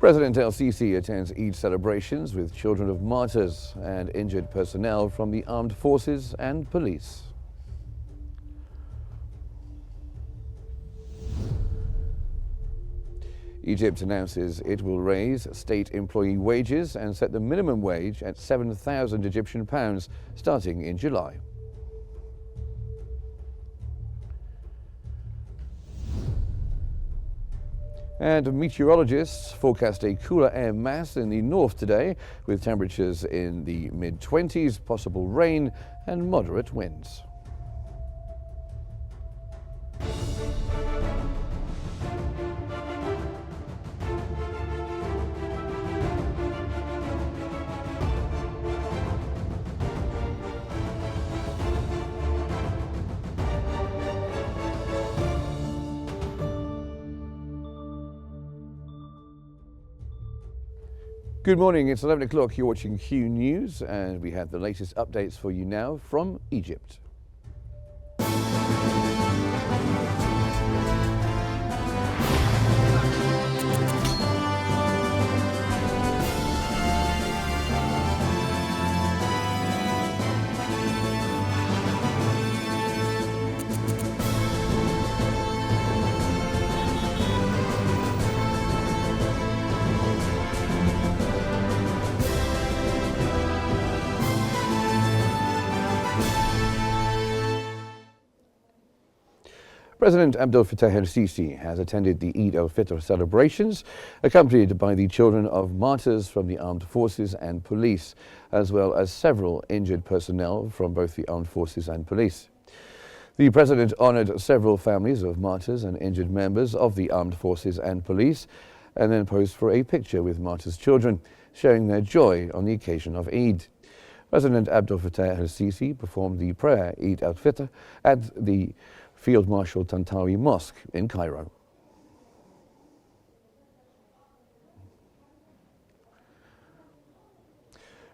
President El-Sisi attends Eid celebrations with children of martyrs and injured personnel from the armed forces and police. Egypt announces it will raise state employee wages and set the minimum wage at 7,000 Egyptian pounds starting in July. And meteorologists forecast a cooler air mass in the north today, with temperatures in the mid-20s, possible rain and moderate winds. Good morning, it's 11 o'clock, you're watching Q News, and we have the latest updates for you now from Egypt. President Abdel Fattah el-Sisi has attended the Eid al Fitr celebrations, accompanied by the children of martyrs from the armed forces and police, as well as several injured personnel from both the armed forces and police. The president honored several families of martyrs and injured members of the armed forces and police, and then posed for a picture with martyrs' children, showing their joy on the occasion of Eid. President Abdel Fattah el-Sisi performed the prayer Eid al Fitr at the Field Marshal Tantawi Mosque in Cairo.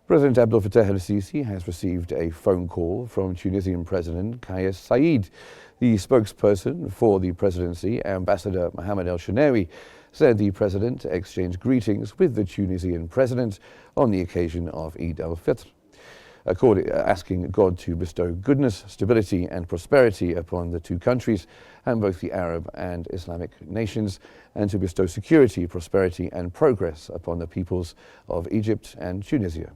President Abdel Fattah el-Sisi has received a phone call from Tunisian President Kais Saied. The spokesperson for the presidency, Ambassador Mohamed El-Shenawi, said the president exchanged greetings with the Tunisian president on the occasion of Eid al Fitr, asking God to bestow goodness, stability and prosperity upon the two countries and both the Arab and Islamic nations, and to bestow security, prosperity and progress upon the peoples of Egypt and Tunisia.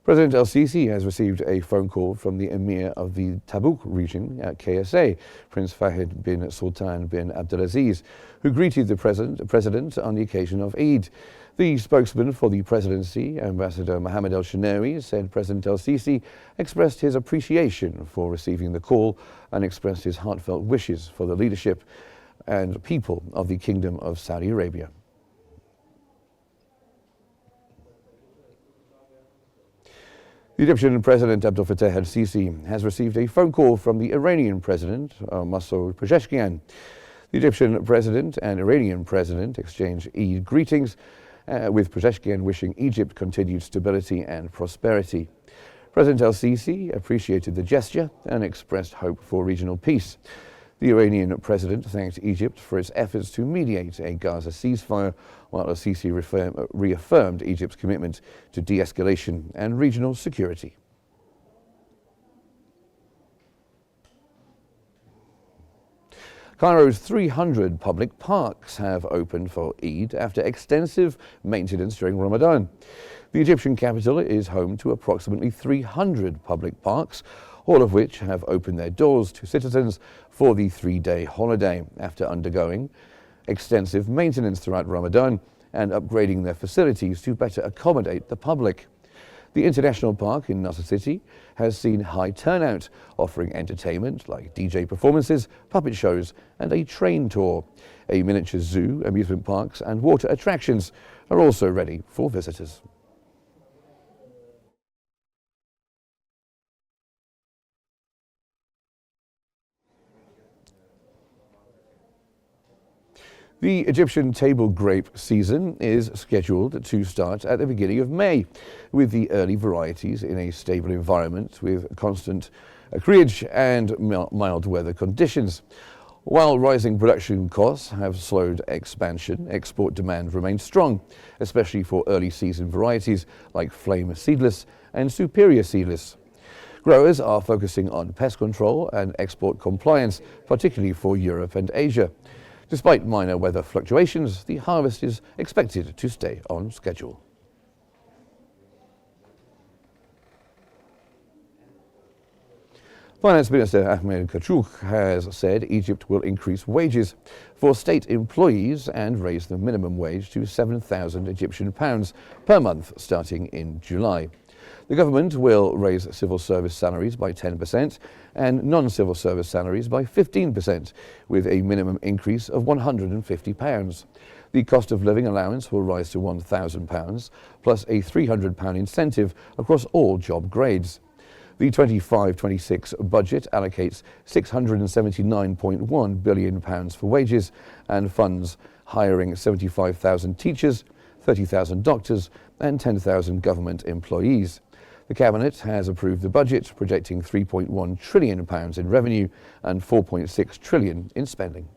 President El-Sisi has received a phone call from the Emir of the Tabuk region at KSA, Prince Fahd bin Sultan bin Abdulaziz, who greeted the president on the occasion of Eid. The spokesman for the presidency, Ambassador Mohamed El-Shenawi, said President El-Sisi expressed his appreciation for receiving the call and expressed his heartfelt wishes for the leadership and people of the Kingdom of Saudi Arabia. The Egyptian President Abdel Fattah el-Sisi has received a phone call from the Iranian President, Masoud Pezeshkian. The Egyptian President and Iranian President exchanged Eid greetings, with Pezeshkian wishing Egypt continued stability and prosperity. President el-Sisi appreciated the gesture and expressed hope for regional peace. The Iranian president thanked Egypt for its efforts to mediate a Gaza ceasefire, while el-Sisi reaffirmed Egypt's commitment to de-escalation and regional security. Cairo's 300 public parks have opened for Eid after extensive maintenance during Ramadan. The Egyptian capital is home to approximately 300 public parks, all of which have opened their doors to citizens for the three-day holiday after undergoing extensive maintenance throughout Ramadan and upgrading their facilities to better accommodate the public. The International Park in Nasser City has seen high turnout, offering entertainment like DJ performances, puppet shows and a train tour. A miniature zoo, amusement parks and water attractions are also ready for visitors. The Egyptian table grape season is scheduled to start at the beginning of May, with the early varieties in a stable environment with constant acreage and mild weather conditions. While rising production costs have slowed expansion, export demand remains strong, especially for early season varieties like Flame Seedless and Superior Seedless. Growers are focusing on pest control and export compliance, particularly for Europe and Asia. Despite minor weather fluctuations, the harvest is expected to stay on schedule. Finance Minister Ahmed Kachouk has said Egypt will increase wages for state employees and raise the minimum wage to 7,000 Egyptian pounds per month starting in July. The government will raise civil service salaries by 10% and non-civil service salaries by 15%, with a minimum increase of £150. The cost of living allowance will rise to £1,000, plus a £300 incentive across all job grades. The 25-26 budget allocates £679.1 billion for wages and funds hiring 75,000 teachers, 30,000 doctors and 10,000 government employees. The Cabinet has approved the budget, projecting £3.1 trillion in revenue and £4.6 trillion in spending.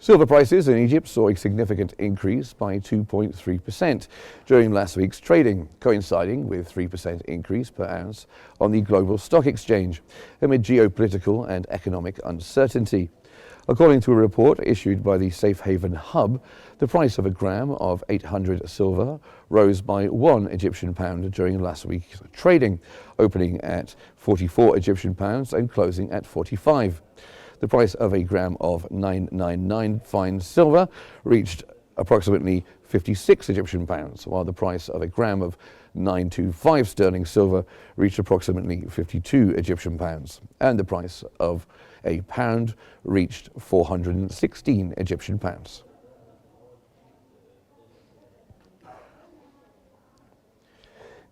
Silver prices in Egypt saw a significant increase by 2.3% during last week's trading, coinciding with 3% increase per ounce on the global stock exchange amid geopolitical and economic uncertainty. According to a report issued by the Safe Haven Hub, the price of a gram of 800 silver rose by £1 during last week's trading, opening at 44 Egyptian pounds and closing at 45. The price of a gram of 999 fine silver reached approximately 56 Egyptian pounds, while the price of a gram of 925 sterling silver reached approximately 52 Egyptian pounds, and the price of a pound reached 416 Egyptian pounds.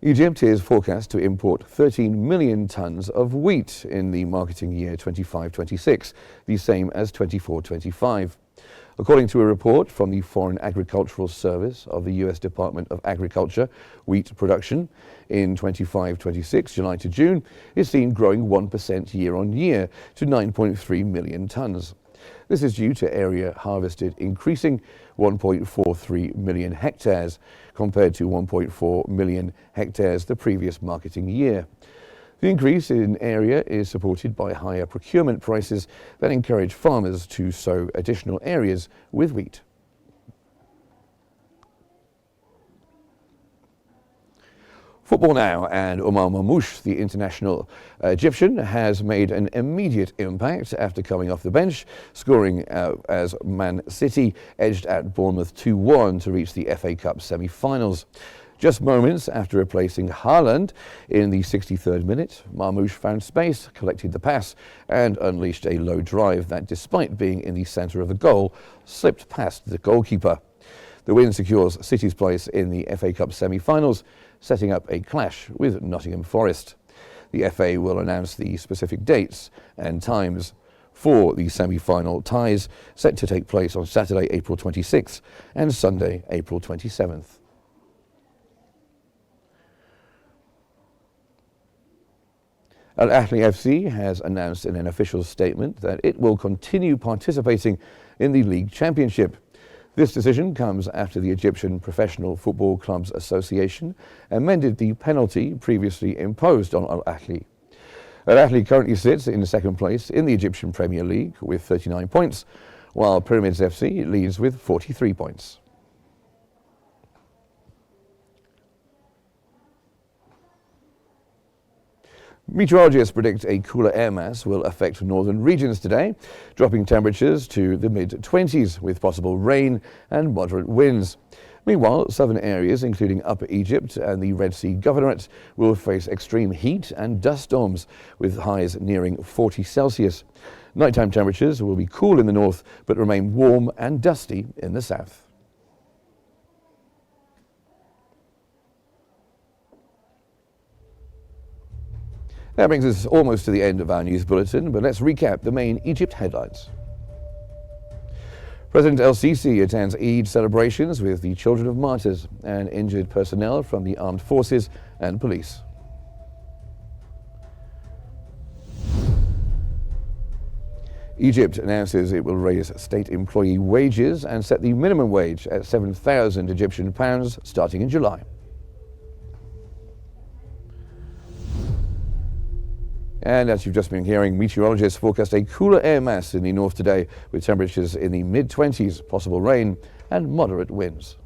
Egypt is forecast to import 13 million tonnes of wheat in the marketing year 25-26, the same as 24-25. According to a report from the Foreign Agricultural Service of the U.S. Department of Agriculture, wheat production in 25-26, July to June, is seen growing 1% year-on-year to 9.3 million tonnes. This is due to area harvested increasing 1.43 million hectares compared to 1.4 million hectares the previous marketing year. The increase in area is supported by higher procurement prices that encourage farmers to sow additional areas with wheat. Football now, and Omar Mamouche, the international Egyptian, has made an immediate impact after coming off the bench, scoring as Man City edged at Bournemouth 2-1 to reach the FA Cup semi-finals. Just moments after replacing Haaland in the 63rd minute, Mamouche found space, collected the pass and unleashed a low drive that, despite being in the centre of the goal, slipped past the goalkeeper. The win secures City's place in the FA Cup semi-finals, setting up a clash with Nottingham Forest. The FA will announce the specific dates and times for the semi-final ties, set to take place on Saturday, April 26th and Sunday, April 27th. Al Ahly FC has announced in an official statement that it will continue participating in the League Championship. This decision comes after the Egyptian Professional Football Clubs Association amended the penalty previously imposed on Al Ahly. Al Ahly currently sits in second place in the Egyptian Premier League with 39 points, while Pyramids FC leads with 43 points. Meteorologists predict a cooler air mass will affect northern regions today, dropping temperatures to the mid-20s with possible rain and moderate winds. Meanwhile, southern areas, including Upper Egypt and the Red Sea Governorate, will face extreme heat and dust storms with highs nearing 40 Celsius. Nighttime temperatures will be cool in the north but remain warm and dusty in the south. That brings us almost to the end of our news bulletin, but let's recap the main Egypt headlines. President El-Sisi attends Eid celebrations with the children of martyrs and injured personnel from the armed forces and police. Egypt announces it will raise state employee wages and set the minimum wage at 7,000 Egyptian pounds starting in July. And as you've just been hearing, meteorologists forecast a cooler air mass in the north today, with temperatures in the mid-20s, possible rain and moderate winds.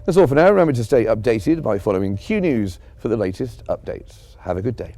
That's all for now. Remember to stay updated by following Q News for the latest updates. Have a good day.